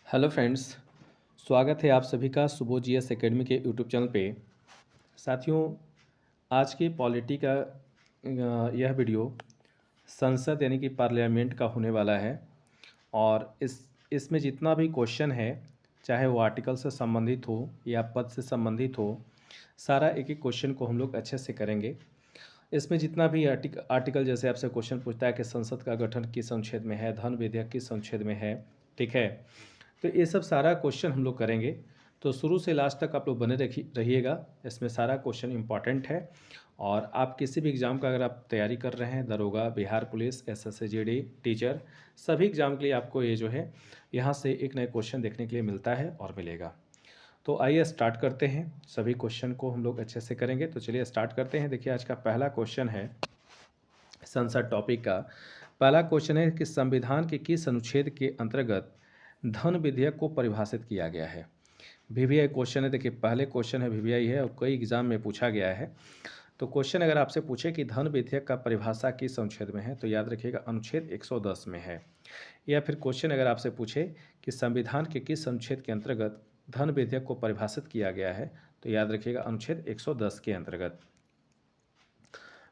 Hello friends. स्वागत है आप सभी का सुबो जीएस एकेडमी के यूट्यूब चैनल पे। साथियों, आज की पॉलिटी का यह वीडियो संसद यानी कि पार्लियामेंट का होने वाला है। और इसमें जितना भी क्वेश्चन है, चाहे वो आर्टिकल से संबंधित हो या पद से संबंधित हो, सारा एक एक क्वेश्चन को हम लोग अच्छे से करेंगे। इसमें जितना भी आर्टिकल जैसे आपसे क्वेश्चन पूछता है कि संसद का गठन किस अनुच्छेद में है, धन विधेयक किस अनुच्छेद में है, ठीक है। तो ये सब सारा क्वेश्चन हम लोग करेंगे। तो शुरू से लास्ट तक आप लोग बने रहिएगा। इसमें सारा क्वेश्चन इंपॉर्टेंट है। और आप किसी भी एग्ज़ाम का अगर आप तैयारी कर रहे हैं, दरोगा, Bihar police, SSC GD, teacher, सभी एग्ज़ाम के लिए आपको ये जो है यहाँ से एक नए क्वेश्चन देखने के लिए मिलता है और मिलेगा। तो आइए स्टार्ट करते हैं। सभी क्वेश्चन को हम लोग अच्छे से करेंगे। तो चलिए स्टार्ट करते हैं। देखिए, आज का पहला क्वेश्चन है संसद टॉपिक का। पहला क्वेश्चन है कि संविधान के किस अनुच्छेद के अंतर्गत धन विधेयक को परिभाषित किया गया है। वीवीआई क्वेश्चन है। देखिए, पहले क्वेश्चन है वीवीआई है और कई एग्जाम में पूछा गया है। तो क्वेश्चन अगर आपसे पूछे कि धन विधेयक का परिभाषा किस अनुच्छेद में है, तो याद रखिएगा अनुच्छेद 110 में है। या फिर क्वेश्चन अगर आपसे पूछे कि संविधान के किस अनुच्छेद के अंतर्गत धन विधेयक को परिभाषित किया गया है, तो याद रखिएगा अनुच्छेद 110 के अंतर्गत।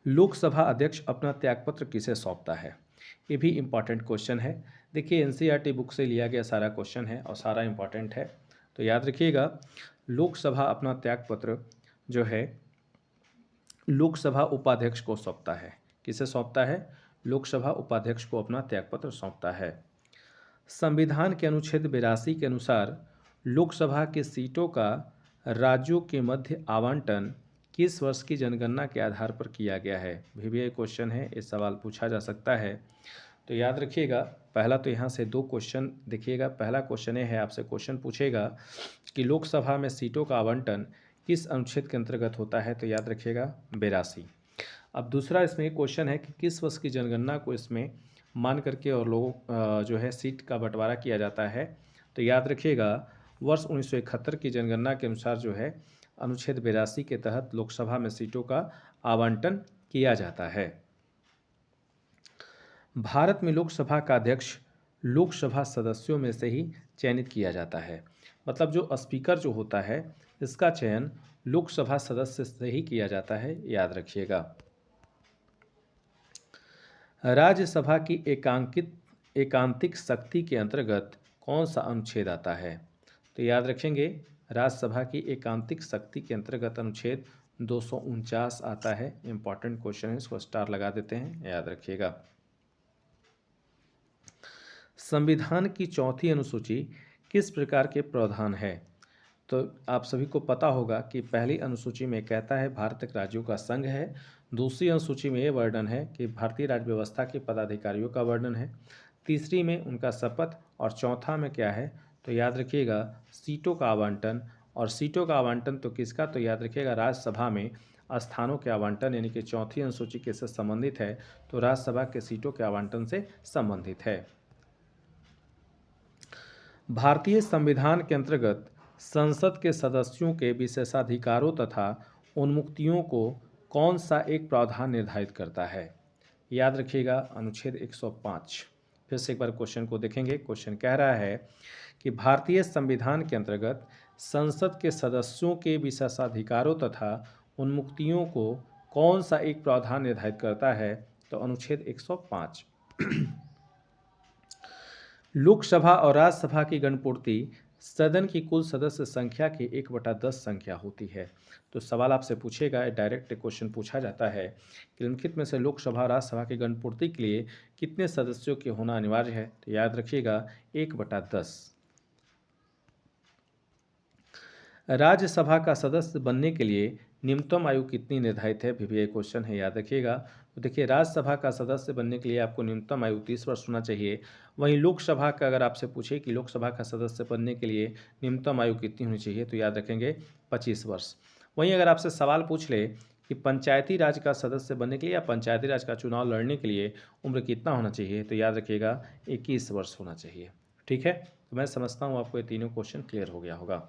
लोकसभा अध्यक्ष अपना त्यागपत्र किसे सौंपता है, ये भी इम्पॉर्टेंट क्वेश्चन है। देखिए, एनसीईआरटी बुक से लिया गया सारा क्वेश्चन है और सारा इम्पॉर्टेंट है। तो याद रखिएगा, लोकसभा अपना त्यागपत्र जो है लोकसभा उपाध्यक्ष को सौंपता है। किसे सौंपता है? लोकसभा उपाध्यक्ष को अपना त्यागपत्र सौंपता है। संविधान के अनुच्छेद 82 के अनुसार लोकसभा की सीटों का राज्यों के मध्य आवंटन किस वर्ष की जनगणना के आधार पर किया गया है। वीवीआई क्वेश्चन है, ये सवाल पूछा जा सकता है। तो याद रखिएगा, पहला तो यहाँ से दो क्वेश्चन देखिएगा। पहला क्वेश्चन ये है, आपसे क्वेश्चन पूछेगा कि लोकसभा में सीटों का आवंटन किस अनुच्छेद के अंतर्गत होता है, तो याद रखिएगा 82। अब दूसरा इसमें क्वेश्चन है कि किस वर्ष की जनगणना को इसमें मान करके और लोगों जो है सीट का बंटवारा किया जाता है। तो याद रखिएगा, वर्ष 1971 की जनगणना के अनुसार जो है अनुच्छेद 82 के तहत लोकसभा में सीटों का आवंटन किया जाता है। भारत में लोकसभा का अध्यक्ष लोकसभा सदस्यों में से ही चयनित किया जाता है। मतलब जो स्पीकर जो होता है, इसका चयन लोकसभा सदस्य से ही किया जाता है, याद रखिएगा। राज्यसभा की एकांतिक शक्ति के अंतर्गत कौन सा अनुच्छेद आता है, तो याद रखेंगे राज्यसभा की एकांतिक शक्ति के अंतर्गत अनुच्छेद 249 आता है। इंपॉर्टेंट क्वेश्चन है, इसको स्टार लगा देते हैं, याद रखिएगा। संविधान की चौथी अनुसूची किस प्रकार के प्रावधान है, तो आप सभी को पता होगा कि पहली अनुसूची में कहता है भारत एक राज्यों का संघ है। दूसरी अनुसूची में ये वर्णन है कि भारतीय राज्य व्यवस्था के पदाधिकारियों का वर्णन है। तीसरी में उनका शपथ, और चौथा में क्या है, तो याद रखिएगा सीटों का आवंटन। और सीटों का आवंटन तो किसका, तो याद रखिएगा राज्यसभा में स्थानों के आवंटन, यानी कि चौथी अनुसूची किससे संबंधित है, तो राज्यसभा के सीटों के आवंटन से संबंधित है। भारतीय संविधान के अंतर्गत संसद के सदस्यों के विशेषाधिकारों तथा उन्मुक्तियों को कौन सा एक प्रावधान निर्धारित करता है, याद रखिएगा अनुच्छेद 105। फिर से एक बार क्वेश्चन को देखेंगे। क्वेश्चन कह रहा है कि भारतीय संविधान के अंतर्गत संसद के सदस्यों के विशेषाधिकारों तथा उन्मुक्तियों को कौन सा एक प्रावधान निर्धारित करता है, तो अनुच्छेद 105। लोकसभा और राज्यसभा की गणपूर्ति सदन की कुल सदस्य संख्या की 1/10 संख्या होती है। तो सवाल आपसे पूछेगा, डायरेक्ट क्वेश्चन पूछा जाता है कि निम्नलिखित में से लोकसभा और राज्यसभा की गणपूर्ति के लिए कितने सदस्यों के होना अनिवार्य है, तो याद रखिएगा 1/10। राज्यसभा का सदस्य बनने के लिए न्यूनतम आयु कितनी निर्धारित है, वीवीआई क्वेश्चन है, याद रखिएगा। तो देखिए, राज्यसभा का सदस्य बनने के लिए आपको न्यूनतम आयु 30 वर्ष होना चाहिए। वहीं लोकसभा का अगर आपसे पूछे कि लोकसभा का सदस्य बनने के लिए न्यूनतम आयु कितनी होनी चाहिए, तो याद रखेंगे 25 वर्ष। वहीं अगर आपसे सवाल पूछ ले कि पंचायती राज का सदस्य बनने के लिए या पंचायती राज का चुनाव लड़ने के लिए उम्र कितना होना चाहिए, तो याद रखिएगा 21 वर्ष होना चाहिए। ठीक है, तो मैं समझता हूँ आपको ये तीनों क्वेश्चन क्लियर हो गया होगा।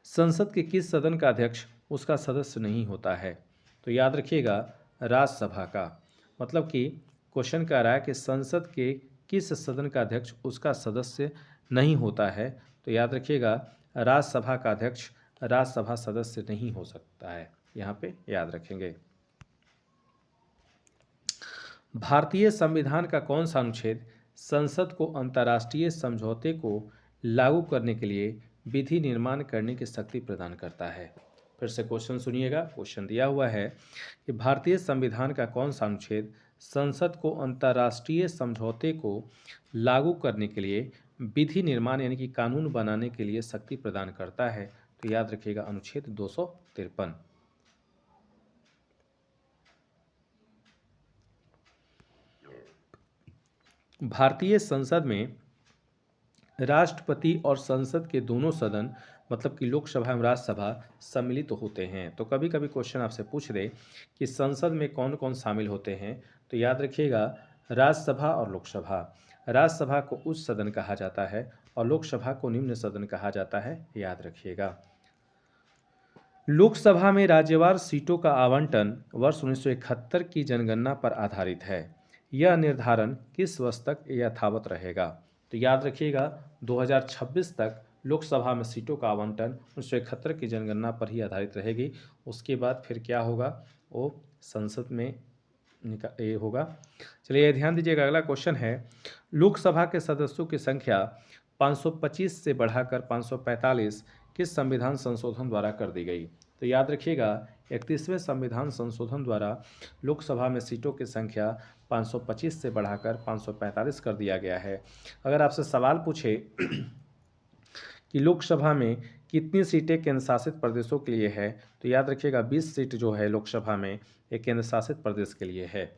संसद के किस सदन का अध्यक्ष उसका सदस्य नहीं होता है, तो याद रखिएगा राज्यसभा का। मतलब कि क्वेश्चन कह रहा है कि संसद के किस सदन का अध्यक्ष उसका सदस्य नहीं होता है तो याद रखिएगा राज्यसभा का अध्यक्ष राज्यसभा सदस्य नहीं हो सकता है, यहाँ पे याद रखेंगे। भारतीय संविधान का कौन सा अनुच्छेद संसद को अंतर्राष्ट्रीय समझौते को लागू करने के लिए विधि निर्माण करने की शक्ति प्रदान करता है? फिर से क्वेश्चन सुनिएगा। क्वेश्चन दिया हुआ है कि भारतीय संविधान का कौन सा अनुच्छेद संसद को अंतर्राष्ट्रीय समझौते को लागू करने के लिए विधि निर्माण यानी कि कानून बनाने के लिए शक्ति प्रदान करता है? तो याद रखिएगा अनुच्छेद 253। भारतीय संसद में राष्ट्रपति और संसद के दोनों सदन मतलब कि लोकसभा एवं राज्यसभा सम्मिलित होते हैं। तो कभी कभी क्वेश्चन आपसे पूछ दे कि संसद में कौन कौन शामिल होते हैं, तो याद रखिएगा राज्यसभा और लोकसभा। राज्यसभा को उच्च सदन कहा जाता है और लोकसभा को निम्न सदन कहा जाता है, याद रखिएगा। लोकसभा में राज्यवार सीटों का आवंटन वर्ष 1971 की जनगणना पर आधारित है। यह निर्धारण किस वर्ष तक यथावत रहेगा? तो याद रखिएगा 2026 तक लोकसभा में सीटों का आवंटन 1971 की जनगणना पर ही आधारित रहेगी। उसके बाद फिर क्या होगा, वो संसद में ये होगा। चलिए ध्यान दीजिएगा, अगला क्वेश्चन है लोकसभा के सदस्यों की संख्या 525 से बढ़ाकर 545 किस संविधान संशोधन द्वारा कर दी गई? तो याद रखिएगा 31वें संविधान संशोधन द्वारा लोकसभा में सीटों की संख्या 525 से बढ़ाकर 545 कर दिया गया है। अगर आपसे सवाल पूछे कि लोकसभा में कितनी सीटें केंद्र शासित प्रदेशों के लिए है, तो याद रखिएगा 20 सीट जो है लोकसभा में एक केंद्र शासित प्रदेश के लिए है।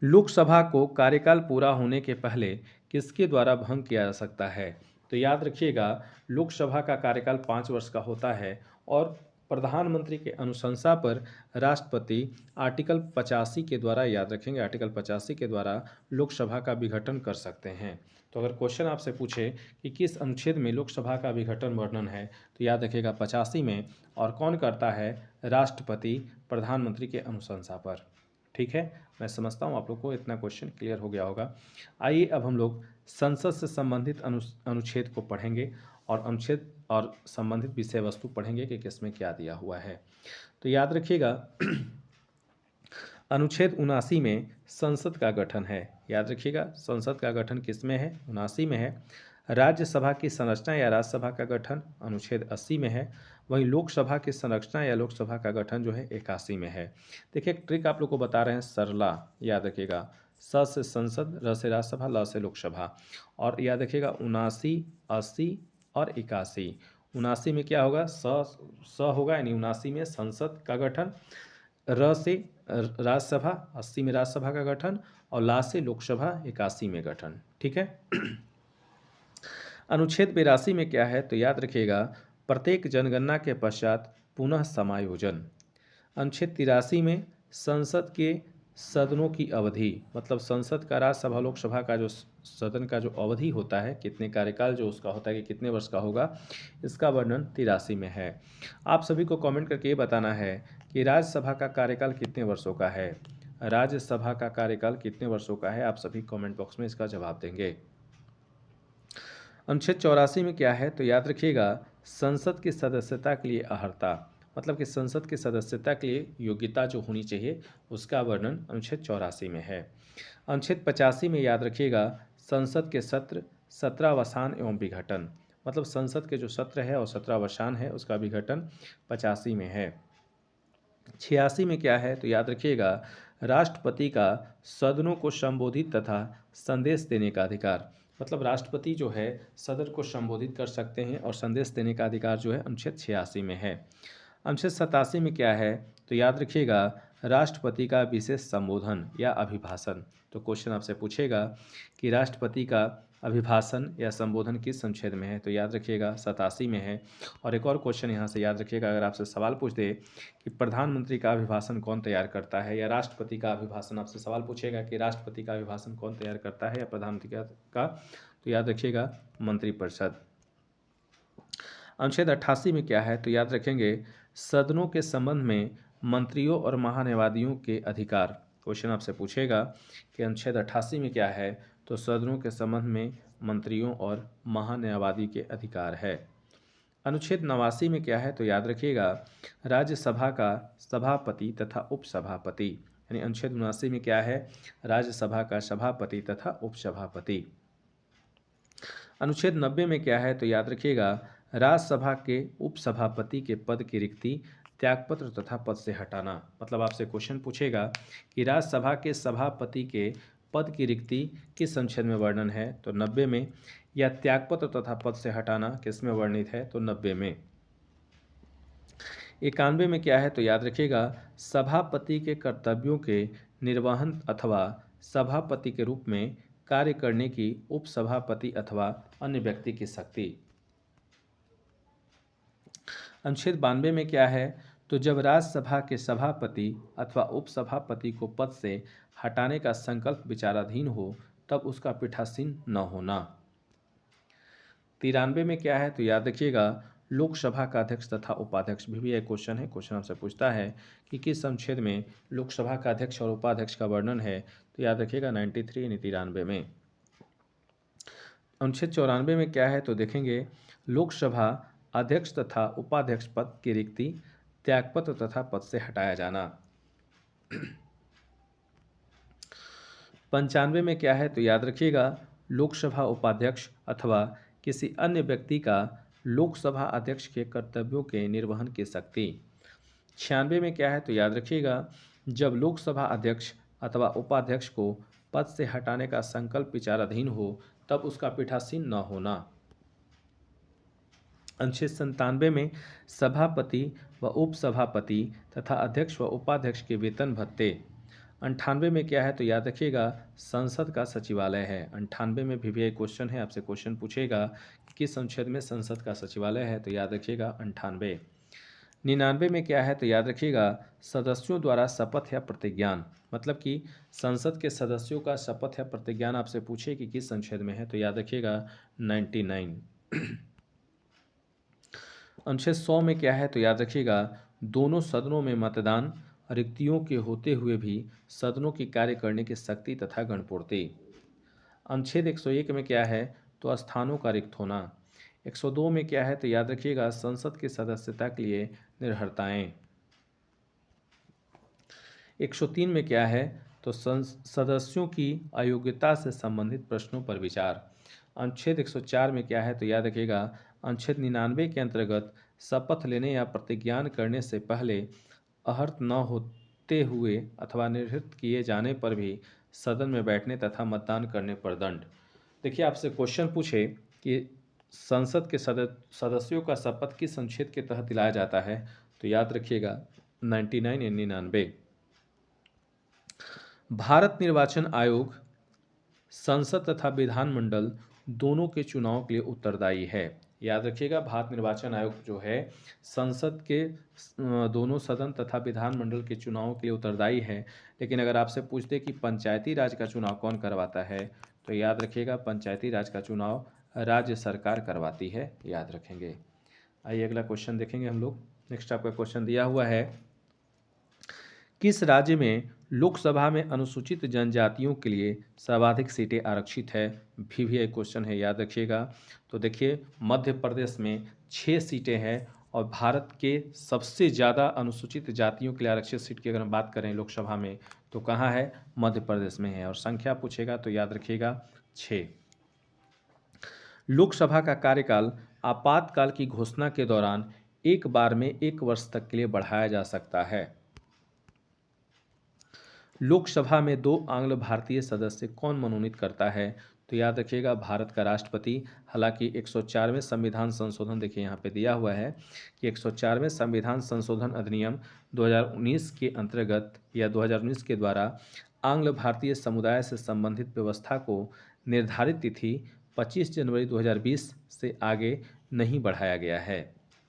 लोकसभा को कार्यकाल पूरा होने के पहले किसके द्वारा भंग किया जा सकता है? तो याद रखिएगा लोकसभा का कार्यकाल 5 वर्ष का होता है और प्रधानमंत्री के अनुशंसा पर राष्ट्रपति आर्टिकल 85 के द्वारा, याद रखेंगे आर्टिकल 85 के द्वारा लोकसभा का विघटन कर सकते हैं। तो अगर क्वेश्चन आपसे पूछे कि किस अनुच्छेद में लोकसभा का विघटन वर्णन है, तो याद रखिएगा 85 में। और कौन करता है? राष्ट्रपति प्रधानमंत्री के अनुशंसा पर। ठीक है, मैं समझता हूँ आप लोग को इतना क्वेश्चन क्लियर हो गया होगा। आइए अब हम लोग संसद से संबंधित अनुच्छेद को पढ़ेंगे और अनुच्छेद और संबंधित विषय वस्तु पढ़ेंगे कि किसमें क्या दिया हुआ है। तो याद रखिएगा अनुच्छेद 79 में संसद का गठन है। याद रखिएगा संसद का गठन किसमें है? 79 में है। राज्यसभा की संरचना या राज्यसभा का गठन अनुच्छेद 80 में है। वहीं लोकसभा की संरचना या लोकसभा का गठन जो है 81 में है। देखिए एक ट्रिक आप लोग को बता रहे हैं सरला, याद रखिएगा स से संसद, र से राज्यसभा, ल से लोकसभा। और याद रखिएगा 79, 80 और 81। 79 में क्या होगा? स होगा यानी 79 में संसद का गठन, र से राज्यसभा, 80 में राज्यसभा का गठन और ला से लोकसभा 81 में गठन। ठीक है। अनुच्छेद 82 में क्या है? तो याद रखिएगा प्रत्येक जनगणना के पश्चात पुनः समायोजन। अनुच्छेद 83 में संसद के सदनों की अवधि, मतलब संसद का राज्यसभा लोकसभा का जो सदन का जो अवधि होता है, कितने कार्यकाल जो उसका होता है कि कितने वर्ष का होगा, इसका वर्णन 83 में है। आप सभी को कमेंट करके ये बताना है कि राज्यसभा का कार्यकाल कितने वर्षों का है। राज्यसभा का कार्यकाल कितने वर्षों का है, आप सभी कमेंट बॉक्स में इसका जवाब देंगे। अनुच्छेद 84 में क्या है? तो याद रखिएगा संसद की सदस्यता के लिए अर्हता, मतलब कि संसद की सदस्यता के लिए योग्यता जो होनी चाहिए उसका वर्णन अनुच्छेद 84 में है। अनुच्छेद 85 में याद रखिएगा संसद के सत्र, सत्रावसान एवं विघटन, मतलब संसद के जो सत्र है और सत्रावसान है उसका विघटन 85 में है। 86 में क्या है? तो याद रखिएगा राष्ट्रपति का सदनों को संबोधित तथा संदेश देने का अधिकार, मतलब राष्ट्रपति जो है सदन को संबोधित कर सकते हैं और संदेश देने का अधिकार जो है अनुच्छेद 86 में है। अनुच्छेद 87 में क्या है? तो याद रखिएगा राष्ट्रपति का विशेष संबोधन या अभिभाषण। तो क्वेश्चन आपसे पूछेगा कि राष्ट्रपति का अभिभाषण या संबोधन किस अनुच्छेद में है? तो याद रखिएगा 87 में है। और एक और क्वेश्चन यहाँ से याद रखिएगा, अगर आपसे सवाल पूछ दे कि प्रधानमंत्री का अभिभाषण कौन तैयार करता है या राष्ट्रपति का अभिभाषण, आपसे सवाल पूछेगा कि राष्ट्रपति का अभिभाषण कौन तैयार करता है या प्रधानमंत्री का, तो याद रखिएगा मंत्रिपरिषद। अनुच्छेद 88 में क्या है? तो याद रखेंगे सदनों के संबंध में मंत्रियों और महान्यायवादियों के अधिकार। क्वेश्चन आपसे पूछेगा कि अनुच्छेद 88 में क्या है? तो सदनों के संबंध में मंत्रियों और महान्यायवादी के अधिकार है। अनुच्छेद 89 में क्या है, तो याद रखिएगा राज्यसभा का सभापति तथा उपसभापति, यानी अनुच्छेद 89 में क्या है, राज्यसभा का सभापति तथा उपसभापति। अनुच्छेद 90 में क्या है, तो याद रखिएगा राज्यसभा के उपसभापति के पद की रिक्ति त्यागपत्र तथा पद से हटाना। मतलब आपसे क्वेश्चन पूछेगा कि राज्यसभा के सभापति के पद की रिक्ति किस अनुच्छेद में वर्णन है, तो 90 में, या त्यागपत्र तथा पद से हटाना किस में वर्णित है, तो 90 में। 91 में क्या है, तो याद रखिएगा सभापति के कर्तव्यों के निर्वहन अथवा सभापति के रूप में कार्य करने की उपसभापति अथवा अन्य व्यक्ति की शक्ति। अनुच्छेद 92 में क्या है, तो जब राज्यसभा के सभापति अथवा उपसभापति को पद से हटाने का संकल्प विचाराधीन हो तब उसका पीठासीन न होना। 93 में क्या है, तो याद रखिएगा लोकसभा का अध्यक्ष तथा उपाध्यक्ष भी एक क्वेश्चन है। क्वेश्चन आपसे पूछता है कि किस अनुच्छेद में लोकसभा का अध्यक्ष और उपाध्यक्ष का वर्णन है, तो याद रखिएगा 93 यानी 93 में। अनुच्छेद 94 में क्या है, तो देखेंगे लोकसभा अध्यक्ष तथा उपाध्यक्ष पद की रिक्ति त्यागपत्र तथा पद से हटाया जाना। 95 में क्या है, तो याद रखिएगा लोकसभा उपाध्यक्ष अथवा किसी अन्य व्यक्ति का लोकसभा अध्यक्ष के कर्तव्यों के निर्वहन की शक्ति। 96 में क्या है, तो याद रखिएगा जब लोकसभा अध्यक्ष अथवा उपाध्यक्ष को पद से हटाने का संकल्प विचाराधीन हो तब उसका पीठासीन न होना। अनुच्छेद 97 में सभापति व उपसभापति तथा अध्यक्ष व उपाध्यक्ष के वेतन भत्ते। 98 में क्या है, तो याद रखिएगा संसद का सचिवालय है। 98 में भी एक क्वेश्चन है, आपसे क्वेश्चन पूछेगा कि किस अनुच्छेद में संसद का सचिवालय है, तो याद रखिएगा 98। 99 में क्या है, तो याद रखिएगा सदस्यों द्वारा शपथ या प्रतिज्ञान। मतलब कि संसद के सदस्यों का शपथ या प्रतिज्ञान आपसे पूछे कि किस अनुच्छेद में है, तो याद रखिएगा 99। अनुच्छेद 100 में क्या है, तो याद रखिएगा दोनों सदनों में मतदान रिक्तियों के होते हुए भी सदनों की कार्य करने की शक्ति तथा गणपूर्ति। अनुच्छेद 101 में क्या है, तो स्थानों का रिक्त होना। 102 में क्या है, तो याद रखिएगा संसद की सदस्यता के लिए निर्भरताएं। 103 में क्या है, तो सदस्यों की अयोग्यता से संबंधित प्रश्नों पर विचार। अनुच्छेद 104 में क्या है, तो याद रखिएगा अनुच्छेद 99 के अंतर्गत शपथ लेने या प्रतिज्ञान करने से पहले अहर्त न होते हुए अथवा निर्हित किए जाने पर भी सदन में बैठने तथा मतदान करने पर दंड। देखिए आपसे क्वेश्चन पूछे कि संसद के सदस्यों का शपथ किस अनुच्छेद के तहत दिलाया जाता है, तो याद रखिएगा 99 या 99। भारत निर्वाचन आयोग संसद तथा विधानमंडल दोनों के चुनाव के लिए उत्तरदायी है। याद रखिएगा भारत निर्वाचन आयोग जो है संसद के दोनों सदन तथा विधानमंडल के चुनाव के लिए उत्तरदायी है। लेकिन अगर आपसे पूछते कि पंचायती राज का चुनाव कौन करवाता है, तो याद रखिएगा पंचायती राज का चुनाव राज्य सरकार करवाती है, याद रखेंगे। आइए अगला क्वेश्चन देखेंगे हम लोग। नेक्स्ट आपका क्वेश्चन दिया हुआ है किस राज्य में लोकसभा में अनुसूचित जनजातियों के लिए सर्वाधिक सीटें आरक्षित है, भी एक क्वेश्चन है, याद रखिएगा। तो देखिए मध्य प्रदेश में 6 सीटें हैं और भारत के सबसे ज़्यादा अनुसूचित जातियों के लिए आरक्षित सीट की अगर हम बात करें लोकसभा में तो कहाँ है, मध्य प्रदेश में है। और संख्या पूछेगा तो याद रखिएगा 6। लोकसभा का कार्यकाल आपातकाल की घोषणा के दौरान एक बार में 1 वर्ष तक के लिए बढ़ाया जा सकता है। लोकसभा में 2 आंग्ल भारतीय सदस्य कौन मनोनीत करता है, तो याद रखिएगा भारत का राष्ट्रपति। हालांकि 104वें संविधान संशोधन देखिए यहाँ पे दिया हुआ है कि 104वें संविधान संशोधन अधिनियम 2019 के अंतर्गत या 2019 के द्वारा आंग्ल भारतीय समुदाय से संबंधित व्यवस्था को निर्धारित तिथि 25 जनवरी 2020 से आगे नहीं बढ़ाया गया है।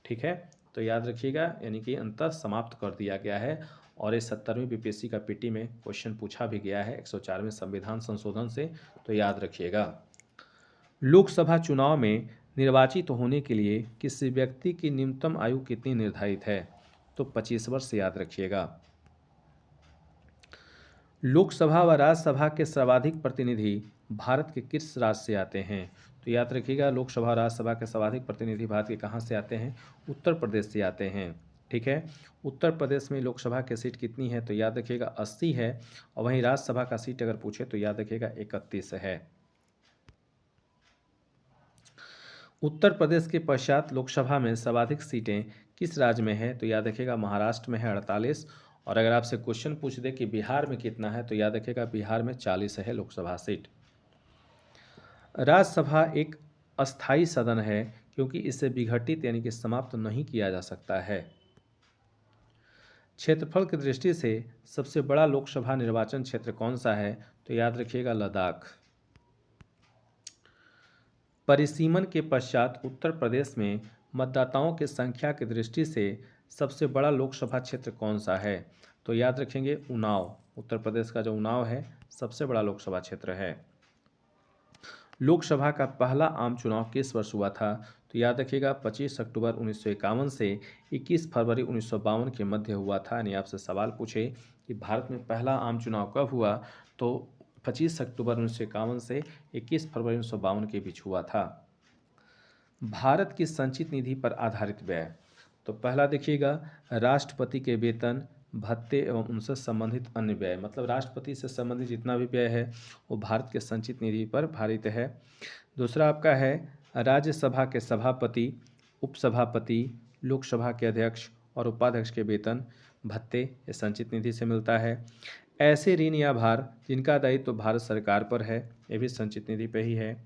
ठीक है, तो याद रखिएगा यानी कि अंततः समाप्त कर दिया गया है। और ये 70वीं बीपीएससी का पीटी में क्वेश्चन पूछा भी गया है 104वें संविधान संशोधन से, तो याद रखिएगा। लोकसभा चुनाव में निर्वाचित होने के लिए किसी व्यक्ति की न्यूनतम आयु कितनी निर्धारित है, तो 25 वर्ष, याद रखिएगा। लोकसभा व राज्यसभा के सर्वाधिक प्रतिनिधि भारत के किस राज्य से आते हैं? तो याद रखिएगा, लोकसभा और राज्यसभा के सर्वाधिक प्रतिनिधि भारत के कहाँ से आते हैं? उत्तर प्रदेश से आते हैं। ठीक है, उत्तर प्रदेश में लोकसभा की सीट कितनी है? तो याद रखिएगा 80 है, और वहीं राज्यसभा का सीट अगर पूछे तो याद रखिएगा 31 है। उत्तर प्रदेश के पश्चात लोकसभा में सर्वाधिक सीटें किस राज्य में है? तो याद रखिएगा महाराष्ट्र में है 48, और अगर आपसे क्वेश्चन पूछ दे कि बिहार में कितना है, तो याद रखिएगा बिहार में 40 है लोकसभा सीट। राज्यसभा एक अस्थायी सदन है क्योंकि इसे विघटित यानी कि समाप्त नहीं किया जा सकता है। क्षेत्रफल की दृष्टि से सबसे बड़ा लोकसभा निर्वाचन क्षेत्र कौन सा है? तो याद रखिएगा लद्दाख। परिसीमन के पश्चात उत्तर प्रदेश में मतदाताओं की संख्या की दृष्टि से सबसे बड़ा लोकसभा क्षेत्र कौन सा है? तो याद रखेंगे उन्नाव। उत्तर प्रदेश का जो उन्नाव है सबसे बड़ा लोकसभा क्षेत्र है। लोकसभा का पहला आम चुनाव किस वर्ष हुआ था? तो याद रखिएगा 25 अक्टूबर 1951 से 21 फरवरी 1952 के मध्य हुआ था। यानी आपसे सवाल पूछे कि भारत में पहला आम चुनाव कब हुआ, तो 25 अक्टूबर 1951 से 21 फरवरी 1952 के बीच हुआ था। भारत की संचित निधि पर आधारित व्यय। तो पहला देखिएगा राष्ट्रपति के वेतन, भत्ते एवं उनसे संबंधित अन्य व्यय, मतलब राष्ट्रपति से संबंधित जितना भी व्यय है वो भारत के संचित निधि पर आधारित है। दूसरा आपका है राज्यसभा के सभापति, उपसभापति, लोकसभा के अध्यक्ष और उपाध्यक्ष के वेतन, भत्ते ये संचित निधि से मिलता है। ऐसे ऋण या भार जिनका दायित्व तो भारत सरकार पर है, ये भी संचित निधि पे ही है।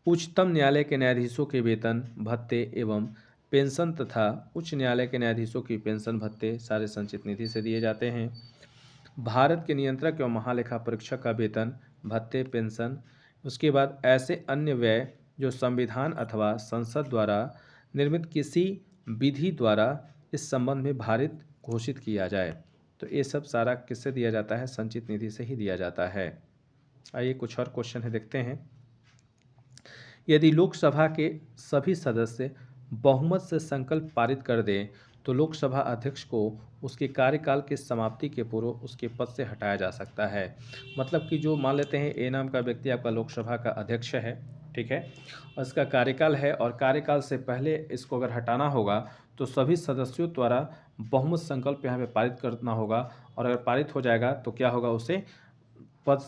उच्चतम न्यायालय के न्यायाधीशों के वेतन, भत्ते एवं पेंशन तथा उच्च न्यायालय के न्यायाधीशों की पेंशन भत्ते सारे संचित निधि से दिए जाते हैं। भारत के नियंत्रक एवं महालेखा परीक्षक का वेतन, भत्ते, पेंशन। उसके बाद ऐसे अन्य व्यय जो संविधान अथवा संसद द्वारा निर्मित किसी विधि द्वारा इस संबंध में भारित घोषित किया जाए, तो ये सब सारा किससे दिया जाता है? संचित निधि से ही दिया जाता है। आइए कुछ और क्वेश्चन है देखते हैं। यदि लोकसभा के सभी सदस्य बहुमत से संकल्प पारित कर दें तो लोकसभा अध्यक्ष को उसके कार्यकाल की समाप्ति के पूर्व उसके पद से हटाया जा सकता है। मतलब कि जो मान लेते हैं ए नाम का व्यक्ति आपका लोकसभा का अध्यक्ष है, ठीक है, और इसका कार्यकाल है और कार्यकाल से पहले इसको अगर हटाना होगा तो सभी सदस्यों द्वारा बहुमत संकल्प यहाँ पे पारित करना होगा, और अगर पारित हो जाएगा तो क्या होगा, उसे पद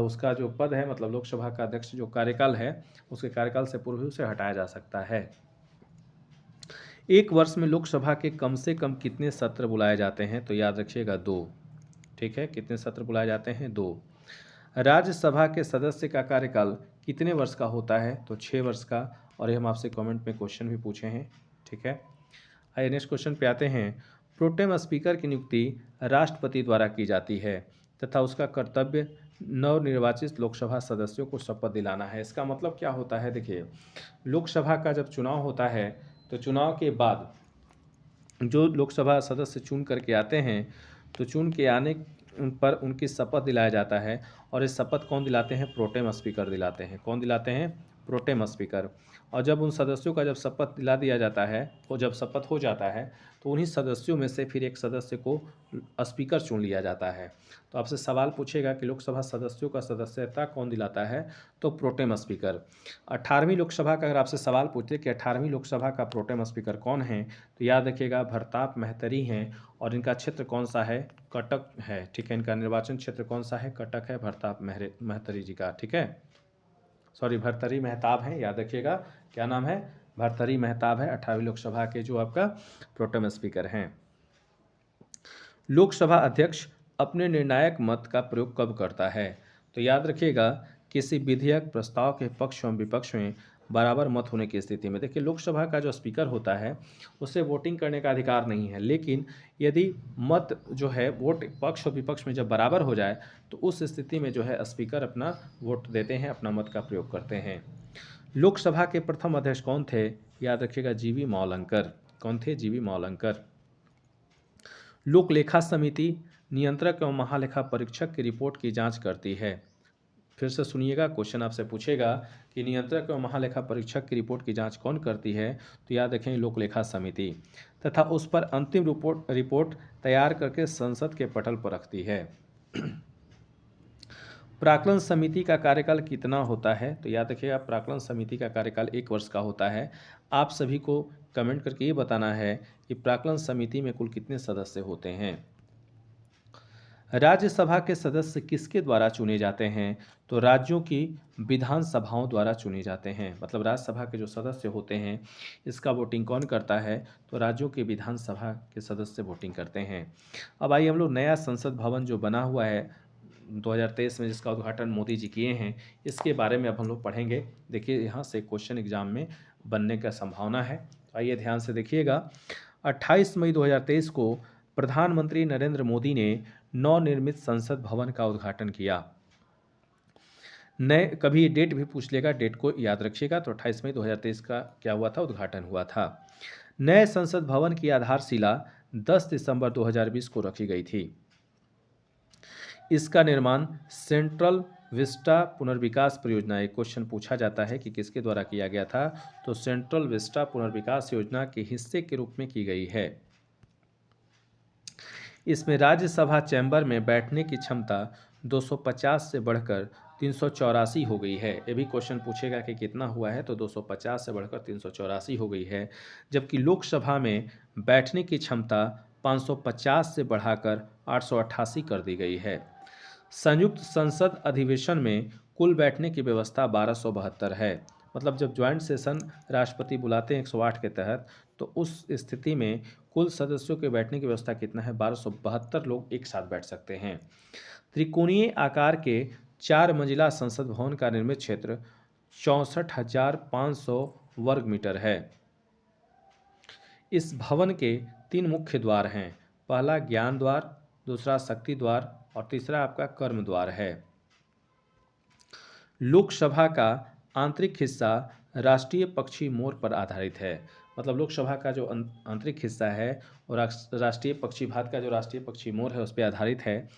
उसका जो पद है मतलब लोकसभा का अध्यक्ष जो कार्यकाल है उसके कार्यकाल से पूर्व ही उसे हटाया जा सकता है। एक वर्ष में लोकसभा के कम से कम कितने सत्र बुलाए जाते हैं? तो याद रखिएगा 2। ठीक है, कितने सत्र बुलाए जाते हैं? 2। राज्यसभा के सदस्य का कार्यकाल कितने वर्ष का होता है? तो 6 वर्ष का, और ये हम आपसे कमेंट में क्वेश्चन भी पूछे हैं। ठीक है, आइए नेक्स्ट क्वेश्चन पे आते हैं। प्रोटेम स्पीकर की नियुक्ति राष्ट्रपति द्वारा की जाती है तथा उसका कर्तव्य नवनिर्वाचित लोकसभा सदस्यों को शपथ दिलाना है। इसका मतलब क्या होता है? देखिए, लोकसभा का जब चुनाव होता है तो चुनाव के बाद जो लोकसभा सदस्य चुन करके आते हैं तो चुन के आने पर उनकी शपथ दिलाया जाता है, और ये शपथ कौन दिलाते हैं? प्रोटेम स्पीकर दिलाते हैं। कौन दिलाते हैं? Pro tem speaker. और जब उन सदस्यों का जब शपथ दिला दिया जाता है, वो जब शपथ हो जाता है तो उन्हीं सदस्यों में से फिर एक सदस्य को स्पीकर चुन लिया जाता है। तो आपसे सवाल पूछेगा कि लोकसभा सदस्यों का सदस्यता कौन दिलाता है? तो प्रोटेम स्पीकर। 18वीं लोकसभा का अगर आपसे सवाल पूछे कि 18वीं लोकसभा का प्रोटेम स्पीकर कौन है, तो याद रखिएगा भरताप मेहतरी हैं, और इनका क्षेत्र कौन सा है? कटक है। ठीक है, इनका निर्वाचन क्षेत्र कौन सा है? कटक है, भरताप मेहतरी जी का। ठीक है, सॉरी भरतरी मेहताब हैं, याद रखिएगा क्या नाम है? भरतरी मेहताब है, 18वीं लोकसभा के जो आपका प्रोटेम स्पीकर हैं। लोकसभा अध्यक्ष अपने निर्णायक मत का प्रयोग कब करता है? तो याद रखिएगा किसी विधेयक प्रस्ताव के पक्ष एवं विपक्ष में बराबर मत होने की स्थिति में। देखिए, लोकसभा का जो स्पीकर होता है उसे वोटिंग करने का अधिकार नहीं है, लेकिन यदि मत जो है वोट पक्ष और विपक्ष में जब बराबर हो जाए तो उस स्थिति में जो है स्पीकर अपना वोट देते हैं, अपना मत का प्रयोग करते हैं। लोकसभा के प्रथम अध्यक्ष कौन थे? याद रखिएगा जीवी मौलंकर। कौन थे? जीवी मौलंकर। लोक लेखा समिति नियंत्रक एवं महालेखा परीक्षक की रिपोर्ट की जांच करती है। फिर से सुनिएगा, क्वेश्चन आपसे पूछेगा कि नियंत्रक एवं महालेखा परीक्षक की रिपोर्ट की जांच कौन करती है? तो याद रखें लोक लेखा समिति, तथा उस पर अंतिम रिपोर्ट तैयार करके संसद के पटल पर रखती है। प्राक्कलन समिति का कार्यकाल कितना होता है? तो याद रखिएगा प्राक्कलन समिति का कार्यकाल 1 वर्ष का होता है। आप सभी को कमेंट करके ये बताना है कि प्राक्कलन समिति में कुल कितने सदस्य होते हैं। राज्यसभा के सदस्य किसके द्वारा चुने जाते हैं? तो राज्यों की विधानसभाओं द्वारा चुने जाते हैं। मतलब राज्यसभा के जो सदस्य होते हैं इसका वोटिंग कौन करता है? तो राज्यों के विधानसभा के सदस्य वोटिंग करते हैं। अब आइए हम लोग नया संसद भवन जो बना हुआ है 2023 में, जिसका उद्घाटन मोदी जी किए हैं, इसके बारे में अब हम लोग पढ़ेंगे। देखिए यहाँ से क्वेश्चन एग्जाम में बनने का संभावना है। आइए ध्यान से देखिएगा। 28 मई 2023 को प्रधानमंत्री नरेंद्र मोदी ने नवनिर्मित संसद भवन का उद्घाटन किया। नए कभी डेट भी पूछ लेगा, डेट को याद रखिएगा। तो 28 मई 2023 का क्या हुआ था? उद्घाटन हुआ था। नए संसद भवन की आधारशिला 10 दिसंबर 2020 को रखी गई थी। इसका निर्माण सेंट्रल विस्टा पुनर्विकास परियोजना, एक क्वेश्चन पूछा जाता है कि किसके द्वारा किया गया था? तो सेंट्रल विस्टा पुनर्विकास योजना के हिस्से के रूप में की गई है। इसमें राज्यसभा चैम्बर में बैठने की क्षमता 250 से बढ़कर 384 हो गई है। ये भी क्वेश्चन पूछेगा कि कितना हुआ है, तो 250 से बढ़कर 384 हो गई है। जबकि लोकसभा में बैठने की क्षमता 550 से बढ़ाकर 888 कर दी गई है। संयुक्त संसद अधिवेशन में कुल बैठने की व्यवस्था 1272 है। मतलब जब ज्वाइंट सेशन राष्ट्रपति बुलाते हैं 108 के तहत, तो उस स्थिति में कुल सदस्यों के बैठने की व्यवस्था कितना है? 1272 लोग एक साथ बैठ सकते हैं। त्रिकोणीय आकार के 4 मंजिला संसद भवन का निर्मित क्षेत्र 64,500 वर्ग मीटर है। इस भवन के 3 मुख्य द्वार हैं। पहला ज्ञान द्वार, दूसरा शक्ति द्वार और तीसरा आपका कर्म द्वार है। लोकसभा का आंतरिक हिस्सा राष्ट्रीय पक्षी मोर पर आधारित है। मतलब लोकसभा का जो आंतरिक हिस्सा है और राष्ट्रीय पक्षी भारत का जो राष्ट्रीय पक्षी मोर है उस पर आधारित है।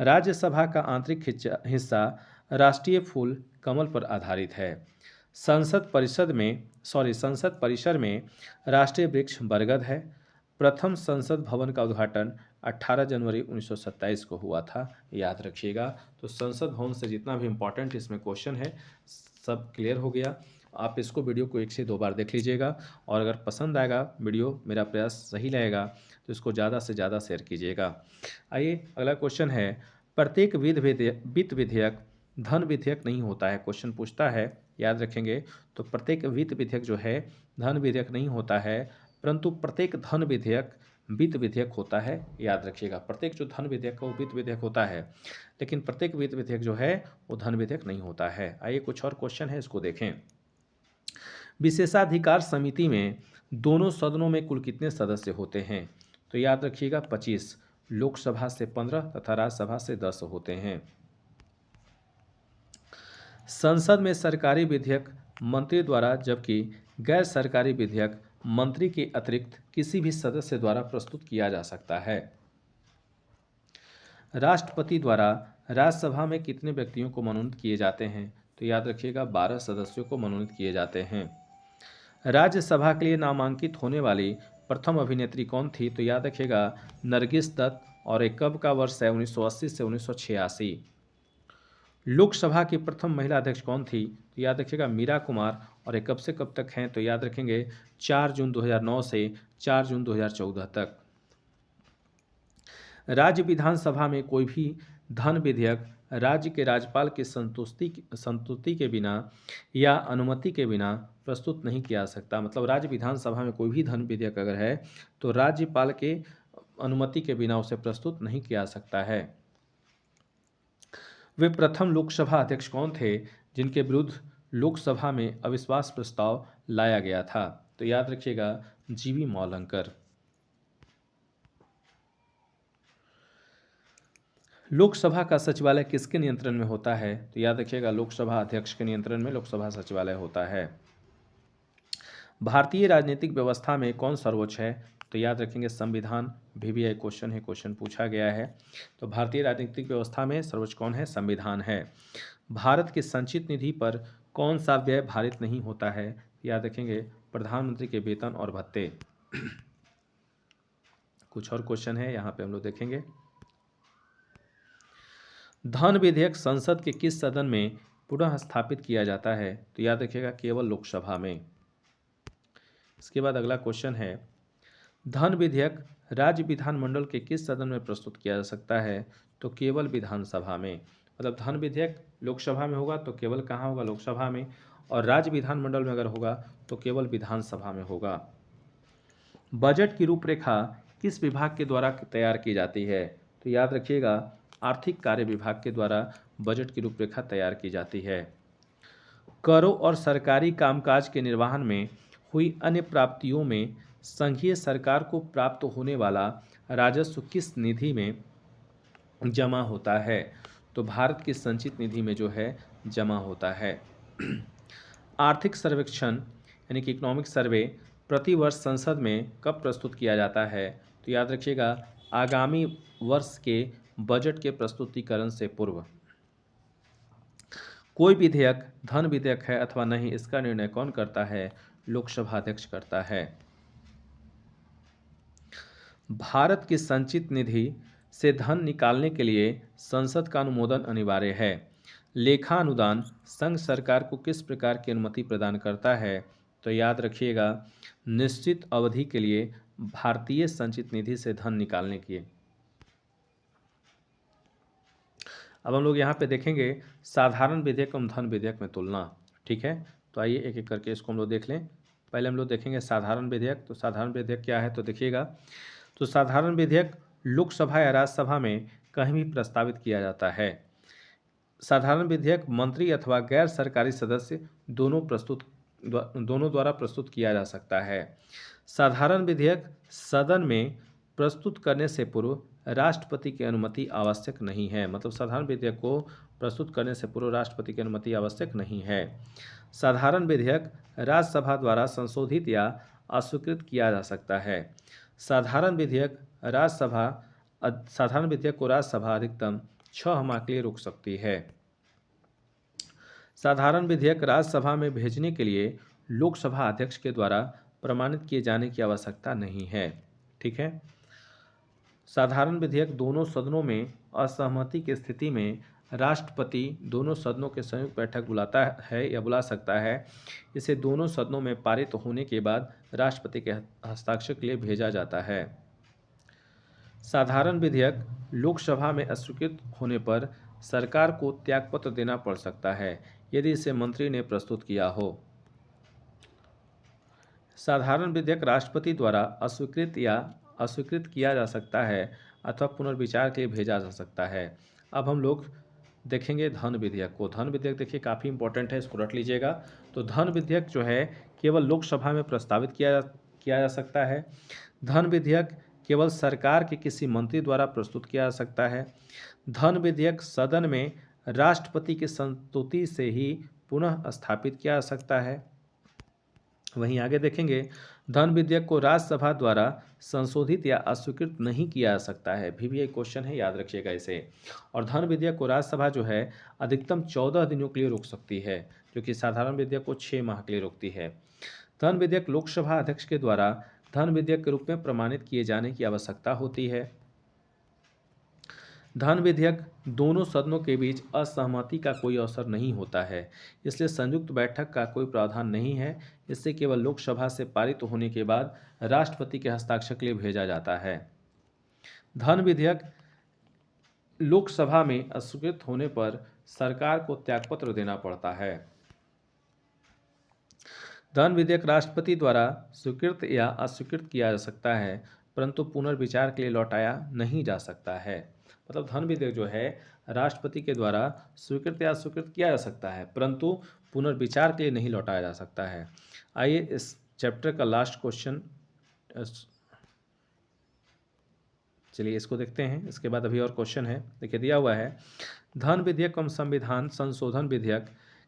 राज्यसभा का आंतरिक हिस्सा राष्ट्रीय फूल कमल पर आधारित है। संसद परिसर में राष्ट्रीय वृक्ष बरगद है। प्रथम संसद भवन का उद्घाटन 18 जनवरी 1927 को हुआ था, याद रखिएगा। तो संसद भवन से जितना भी इम्पोर्टेंट इसमें क्वेश्चन है सब क्लियर हो गया। आप इसको वीडियो को 1 से 2 बार देख लीजिएगा, और अगर पसंद आएगा वीडियो, मेरा प्रयास सही रहेगा, तो इसको ज़्यादा से ज़्यादा शेयर कीजिएगा। आइए अगला क्वेश्चन है, प्रत्येक वित्त विधेयक धन विधेयक नहीं होता है। क्वेश्चन पूछता है, याद रखेंगे। तो प्रत्येक वित्त विधेयक जो है धन विधेयक नहीं होता है, परंतु प्रत्येक धन विधेयक वित्त विधेयक होता है, याद रखिएगा। प्रत्येक जो धन विधेयक है वो वित्त विधेयक होता है, लेकिन प्रत्येक वित्त विधेयक जो है वो धन विधेयक नहीं होता है। आइए कुछ और क्वेश्चन है, इसको देखें। विशेषाधिकार समिति में दोनों सदनों में कुल कितने सदस्य होते हैं? तो याद रखिएगा 25, लोकसभा से 15 तथा राज्यसभा से 10 होते हैं। संसद में सरकारी विधेयक मंत्री द्वारा, जबकि गैर सरकारी विधेयक मंत्री के अतिरिक्त किसी भी सदस्य द्वारा प्रस्तुत किया जा सकता है। राष्ट्रपति द्वारा राज्यसभा में कितने व्यक्तियों को मनोनीत किए जाते हैं? तो याद रखिएगा 12 सदस्यों को मनोनीत किए जाते हैं। राज्यसभा के लिए नामांकित होने वाली प्रथम अभिनेत्री कौन थी? तो याद रखिएगा नरगिस दत्त, और एक कब का वर्ष है? 1980 से 1986। लोकसभा की प्रथम महिला अध्यक्ष कौन थी? तो याद रखिएगा मीरा कुमार, और ये कब से कब तक हैं? तो याद रखेंगे 4 जून 2009 से 4 जून 2014 तक। राज्य विधानसभा में कोई भी धन विधेयक राज्य के राज्यपाल की संतुष्टि के बिना या अनुमति के बिना प्रस्तुत नहीं किया जा सकता। मतलब राज्य विधानसभा में कोई भी धन विधेयक अगर है तो राज्यपाल के अनुमति के बिना उसे प्रस्तुत नहीं किया जा सकता है। वे प्रथम लोकसभा अध्यक्ष कौन थे जिनके विरुद्ध लोकसभा में अविश्वास प्रस्ताव लाया गया था? तो याद रखिएगा जीवी मौलंकर। लोकसभा का सचिवालय किसके नियंत्रण में होता है? तो याद रखिएगा लोकसभा अध्यक्ष के नियंत्रण में लोकसभा सचिवालय होता है। भारतीय राजनीतिक व्यवस्था में कौन सर्वोच्च है? तो याद रखेंगे संविधान। भी एक क्वेश्चन है, क्वेश्चन पूछा गया है। तो भारतीय राजनीतिक व्यवस्था में सर्वोच्च कौन है? संविधान है। भारत की संचित निधि पर कौन सा व्यय भारित नहीं होता है? याद रखेंगे प्रधानमंत्री के वेतन और भत्ते। कुछ और क्वेश्चन है यहाँ पे हम लोग देखेंगे। धन विधेयक संसद के किस सदन में पुनः स्थापित किया जाता है? तो याद रखिएगा केवल लोकसभा में। इसके बाद अगला क्वेश्चन है, धन विधेयक राज्य विधानमंडल के किस सदन में प्रस्तुत किया जा सकता है? तो केवल विधानसभा में। मतलब धन विधेयक लोकसभा में होगा तो केवल कहाँ होगा? लोकसभा में। और राज्य विधानमंडल में अगर होगा तो केवल विधानसभा में होगा। बजट की रूपरेखा किस विभाग के द्वारा तैयार की जाती है? तो याद रखिएगा आर्थिक कार्य विभाग के द्वारा बजट की रूपरेखा तैयार की जाती है। करों और सरकारी कामकाज के निर्वहन में हुई अन्य प्राप्तियों में संघीय सरकार को प्राप्त होने वाला राजस्व किस निधि में जमा होता है? तो भारत की संचित निधि में जो है जमा होता है। आर्थिक सर्वेक्षण यानी कि इकोनॉमिक सर्वे प्रतिवर्ष संसद में कब प्रस्तुत किया जाता है? तो याद रखिएगा आगामी वर्ष के बजट के प्रस्तुतिकरण से पूर्व। कोई विधेयक धन विधेयक है अथवा नहीं, इसका निर्णय कौन करता है? लोकसभा अध्यक्ष करता है। भारत की संचित निधि से धन निकालने के लिए संसद का अनुमोदन अनिवार्य है। लेखा अनुदान संघ सरकार को किस प्रकार की अनुमति प्रदान करता है? तो याद रखिएगा निश्चित अवधि के लिए भारतीय संचित निधि से धन निकालने की। अब हम लोग यहाँ पे देखेंगे साधारण विधेयक एवं धन विधेयक में तुलना। ठीक है, तो आइए एक एक करके इसको हम लोग देख लें। पहले हम लोग देखेंगे साधारण विधेयक। तो साधारण विधेयक क्या है? तो देखिएगा, तो साधारण विधेयक लोकसभा या राज्यसभा में कहीं भी प्रस्तावित किया जाता है। साधारण विधेयक मंत्री अथवा गैर सरकारी सदस्य दोनों द्वारा प्रस्तुत किया जा सकता है। साधारण विधेयक सदन में प्रस्तुत करने से पूर्व राष्ट्रपति की अनुमति आवश्यक नहीं है। मतलब साधारण विधेयक को प्रस्तुत करने से पूर्व राष्ट्रपति की अनुमति आवश्यक नहीं है। साधारण विधेयक राज्यसभा द्वारा संशोधित या अस्वीकृत किया जा सकता है। साधारण विधेयक को राज्यसभा अधिकतम 6 माह के लिए रोक सकती है। साधारण विधेयक राज्यसभा में भेजने के लिए लोकसभा अध्यक्ष के द्वारा प्रमाणित किए जाने की आवश्यकता नहीं है। ठीक है, साधारण विधेयक दोनों सदनों में असहमति की स्थिति में राष्ट्रपति दोनों सदनों के संयुक्त बैठक बुलाता है या बुला सकता है। इसे दोनों सदनों में पारित होने के बाद राष्ट्रपति के हस्ताक्षर के लिए भेजा जाता है। साधारण विधेयक लोकसभा में अस्वीकृत होने पर सरकार को त्यागपत्र देना पड़ सकता है यदि इसे मंत्री ने प्रस्तुत किया हो। साधारण विधेयक राष्ट्रपति द्वारा अस्वीकृत किया जा सकता है अथवा पुनर्विचार के लिए भेजा जा सकता है। अब हम लोग देखेंगे धन विधेयक को। धन विधेयक देखिए काफ़ी इंपॉर्टेंट है, इसको रट लीजिएगा। तो धन विधेयक जो है केवल लोकसभा में प्रस्तावित किया जा सकता है। धन विधेयक केवल सरकार के किसी मंत्री द्वारा प्रस्तुत किया जा सकता है। धन विधेयक सदन में राष्ट्रपति की संस्तुति से ही पुनः स्थापित किया जा सकता है। वहीं आगे देखेंगे धन विधेयक को राज्यसभा द्वारा संशोधित या अस्वीकृत नहीं किया जा सकता है। भी एक क्वेश्चन है, याद रखिएगा इसे। और धन विधेयक को राज्यसभा जो है अधिकतम 14 दिनों के लिए रोक सकती है, जो कि साधारण विधेयक को 6 माह के लिए रोकती है। धन विधेयक लोकसभा अध्यक्ष के द्वारा धन विधेयक के रूप में प्रमाणित किए जाने की आवश्यकता होती है। धन विधेयक दोनों सदनों के बीच असहमति का कोई अवसर नहीं होता है, इसलिए संयुक्त बैठक का कोई प्रावधान नहीं है। इससे केवल लोकसभा से पारित होने के बाद राष्ट्रपति के हस्ताक्षर के लिए भेजा जाता है। धन विधेयक लोकसभा में अस्वीकृत होने पर सरकार को त्यागपत्र देना पड़ता है। धन विधेयक राष्ट्रपति द्वारा स्वीकृत या अस्वीकृत किया जा सकता है, परंतु पुनर्विचार के लिए लौटाया नहीं जा सकता है। मतलब धन विधेयक जो है राष्ट्रपति के द्वारा स्वीकृत या अस्वीकृत किया जा सकता है, परंतु पुनर्विचार के लिए नहीं लौटाया जा सकता है। आइए इस चैप्टर का लास्ट क्वेश्चन, चलिए इसको देखते हैं। इसके बाद अभी और क्वेश्चन है, देखिए दिया हुआ है धन विधेयक एवं संविधान संशोधन विधेयक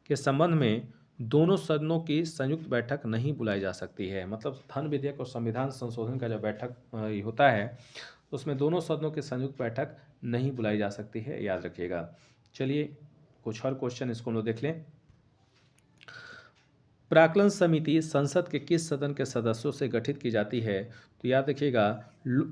के संबंध में दोनों सदनों की संयुक्त बैठक नहीं बुलाई जा सकती है। मतलब धन विधेयक और संविधान संशोधन का जो बैठक होता है उसमें दोनों सदनों की संयुक्त बैठक नहीं बुलाई जा सकती है, याद रखिएगा। चलिए कुछ और क्वेश्चन इसको हम लोग देख लें। प्राक्कलन समिति संसद के किस सदन के सदस्यों से गठित की जाती है? तो याद रखिएगा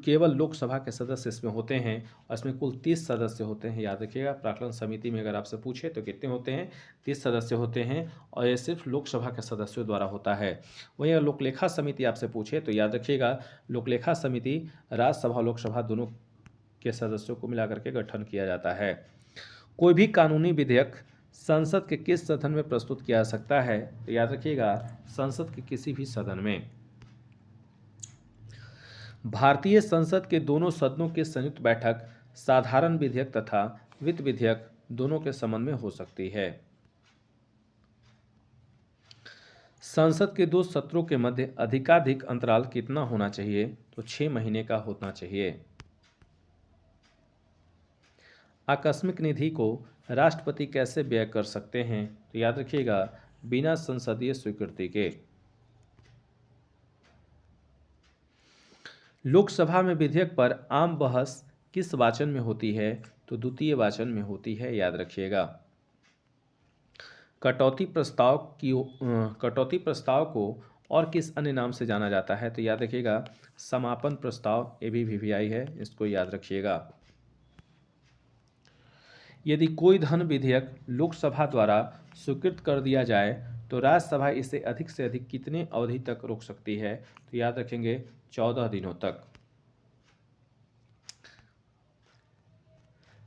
केवल लोकसभा के सदस्य इसमें होते हैं और इसमें कुल 30 सदस्य होते हैं। याद रखिएगा प्राक्कलन समिति में अगर आपसे पूछे तो कितने होते हैं? 30 सदस्य होते हैं और ये सिर्फ लोकसभा के सदस्यों द्वारा होता है। वहीं अगर लोकलेखा समिति आपसे पूछे तो याद रखिएगा लोकलेखा समिति राज्यसभा और लोकसभा दोनों के सदस्यों को मिलाकर के गठन किया जाता है। कोई भी कानूनी विधेयक संसद के किस सदन में प्रस्तुत किया जा सकता है? तो याद रखिएगा संसद के किसी भी सदन में। भारतीय संसद के दोनों सदनों की संयुक्त बैठक साधारण विधेयक तथा वित्त विधेयक दोनों के संबंध में हो सकती है। संसद के 2 सत्रों के मध्य अधिकाधिक अंतराल कितना होना चाहिए? तो 6 महीने का होना चाहिए। आकस्मिक निधि को राष्ट्रपति कैसे व्यय कर सकते हैं? तो याद रखिएगा बिना संसदीय स्वीकृति के। लोकसभा में विधेयक पर आम बहस किस वाचन में होती है? तो द्वितीय वाचन में होती है। याद रखिएगा कटौती प्रस्ताव को और किस अन्य नाम से जाना जाता है? तो याद रखिएगा समापन प्रस्ताव, ABVPI है, इसको याद रखिएगा। यदि कोई धन विधेयक लोकसभा द्वारा स्वीकृत कर दिया जाए तो राज्यसभा इसे अधिक से अधिक कितने अवधि तक रोक सकती है? तो याद रखेंगे 14 दिनों तक।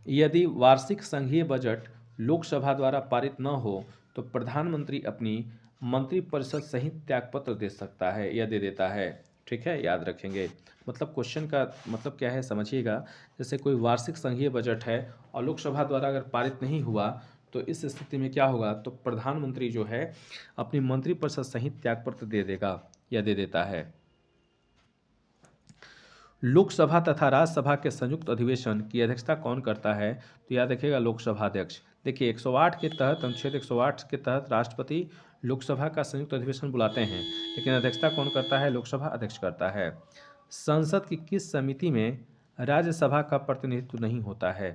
यदि वार्षिक संघीय बजट लोकसभा द्वारा पारित न हो तो प्रधानमंत्री अपनी मंत्रिपरिषद सहित त्यागपत्र दे सकता है या दे देता है। ठीक है, याद रखेंगे। मतलब क्वेश्चन का मतलब क्या है समझिएगा। जैसे कोई वार्षिक संघीय बजट है और लोकसभा द्वारा अगर पारित नहीं हुआ तो इस स्थिति में क्या होगा? तो प्रधानमंत्री जो है अपनी मंत्रिपरिषद सहित त्यागपत्र दे देगा या दे देता है। लोकसभा तथा राज्यसभा के संयुक्त अधिवेशन की अध्यक्षता कौन करता है? तो याद रखिएगा लोकसभा अध्यक्ष। देखिए 108 के तहत अनुच्छेद 108 के तहत राष्ट्रपति लोकसभा का संयुक्त अधिवेशन बुलाते हैं, लेकिन अध्यक्षता कौन करता है? लोकसभा अध्यक्ष करता है। संसद की किस समिति में राज्यसभा का प्रतिनिधित्व नहीं होता है?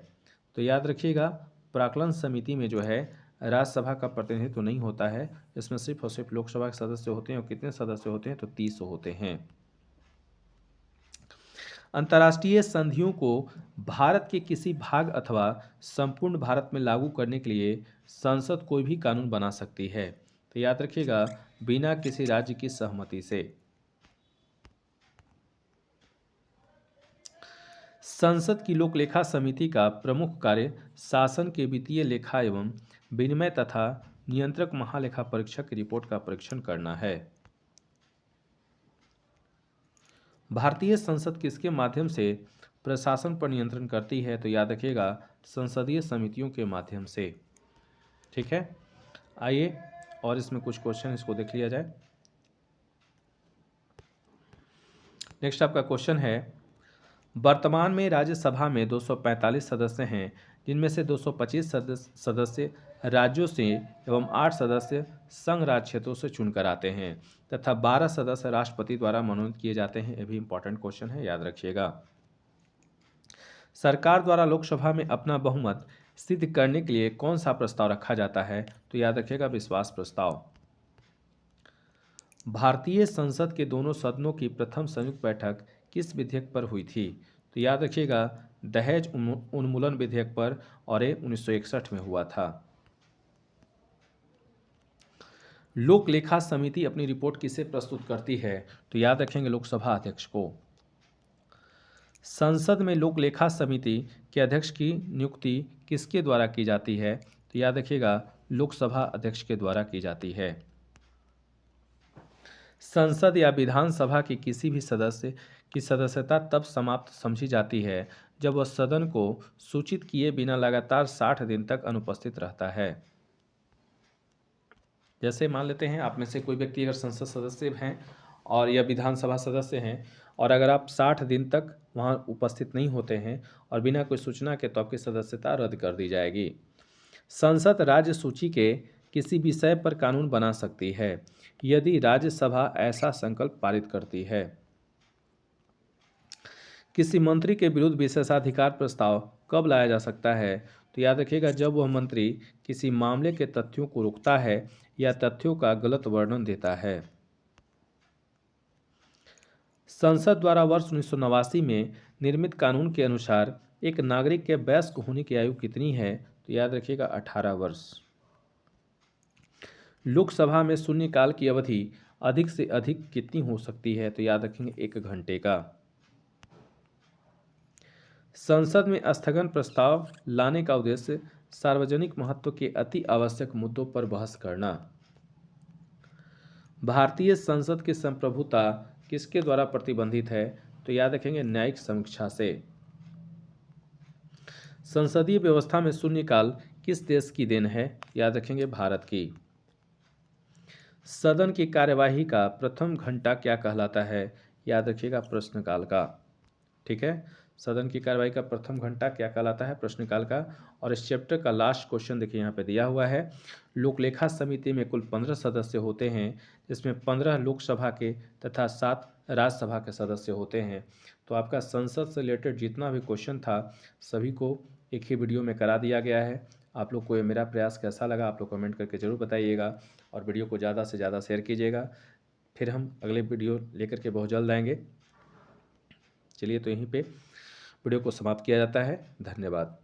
तो याद रखिएगा प्राक्कलन समिति में जो है राज्यसभा का प्रतिनिधित्व नहीं होता है। इसमें सिर्फ और सिर्फ लोकसभा के सदस्य होते हैं और कितने सदस्य होते हैं? तो 30 होते हैं। अंतर्राष्ट्रीय संधियों को भारत के किसी भाग अथवा संपूर्ण भारत में लागू करने के लिए संसद कोई भी कानून बना सकती है। तो याद रखिएगा बिना किसी राज्य की सहमति से। संसद की लोकलेखा समिति का प्रमुख कार्य शासन के वित्तीय लेखा एवं विनिमय तथा नियंत्रक महालेखा परीक्षक की रिपोर्ट का परीक्षण करना है। भारतीय संसद किसके माध्यम से प्रशासन पर नियंत्रण करती है? तो याद रखिएगा संसदीय समितियों के माध्यम से। ठीक है, आइए और इसमें कुछ क्वेश्चन इसको देख लिया जाए। नेक्स्ट आपका क्वेश्चन है, वर्तमान में राज्यसभा में 245 सदस्य हैं, जिनमें से 225 सदस्य राज्यों से एवं 8 सदस्य संघ राज्य क्षेत्रों से चुनकर आते हैं तथा 12 सदस्य राष्ट्रपति द्वारा मनोनीत किए जाते हैं। यह भी इंपॉर्टेंट क्वेश्चन है, याद रखिएगा। सरकार द्वारा लोकसभा में अपना बहुमत सिद्ध करने के लिए कौन सा प्रस्ताव रखा जाता है? तो याद रखिएगा विश्वास प्रस्ताव। भारतीय संसद के दोनों सदनों की प्रथम संयुक्त बैठक किस विधेयक पर हुई थी? तो याद रखिएगा दहेज उन्मूलन विधेयक पर, और ये 1961 में हुआ था। लोक लेखा समिति अपनी रिपोर्ट किसे प्रस्तुत करती है? तो याद रखेंगे लोकसभा अध्यक्ष को। संसद में लोक लेखा समिति के अध्यक्ष की नियुक्ति किसके द्वारा की जाती है? तो याद रखिएगा लोकसभा अध्यक्ष के द्वारा की जाती है। संसद या विधानसभा के किसी भी सदस्य की सदस्यता तब समाप्त समझी जाती है जब वह सदन को सूचित किए बिना लगातार 60 दिन तक अनुपस्थित रहता है। जैसे मान लेते हैं आप में से कोई व्यक्ति अगर संसद सदस्य हैं और या विधानसभा सदस्य हैं और अगर आप 60 दिन तक वहां उपस्थित नहीं होते हैं और बिना कोई सूचना के, तो आपकी सदस्यता रद्द कर दी जाएगी। संसद राज्य सूची के किसी विषय पर कानून बना सकती है यदि राज्यसभा ऐसा संकल्प पारित करती है। किसी मंत्री के विरुद्ध विशेषाधिकार प्रस्ताव कब लाया जा सकता है? तो याद रखिएगा, जब वह मंत्री किसी मामले के तथ्यों को रोकता है या तथ्यों का गलत वर्णन देता है। संसद द्वारा वर्ष 1989 में निर्मित कानून के अनुसार एक नागरिक के वयस्क होने की आयु कितनी है? तो याद रखिएगा 18 वर्ष। लोकसभा में शून्यकाल की अवधि अधिक से अधिक कितनी हो सकती है? तो याद रखेंगे 1 घंटे का। संसद में स्थगन प्रस्ताव लाने का उद्देश्य सार्वजनिक महत्व के अति आवश्यक मुद्दों पर बहस करना। भारतीय संसद की संप्रभुता किसके द्वारा प्रतिबंधित है? तो याद रखेंगे न्यायिक समीक्षा से। संसदीय व्यवस्था में शून्यकाल किस देश की देन है? याद रखेंगे भारत की। सदन की कार्यवाही का प्रथम घंटा क्या कहलाता है? याद रखिएगा प्रश्नकाल का। ठीक है, सदन की कार्यवाही का प्रथम घंटा क्या कहलाता है? प्रश्नकाल का। और इस चैप्टर का लास्ट क्वेश्चन देखिए यहाँ पे दिया हुआ है। लोकलेखा समिति में कुल 15 सदस्य होते हैं, जिसमें 15 लोकसभा के तथा 7 राज्यसभा के सदस्य होते हैं। तो आपका संसद से रिलेटेड जितना भी क्वेश्चन था सभी को एक ही वीडियो में करा दिया गया है। आप लोग को ये मेरा प्रयास कैसा लगा आप लोग कमेंट करके ज़रूर बताइएगा, और वीडियो को ज़्यादा से ज़्यादा शेयर कीजिएगा। फिर हम अगले वीडियो लेकर के बहुत जल्द आएंगे। चलिए, तो यहीं पे वीडियो को समाप्त किया जाता है। धन्यवाद।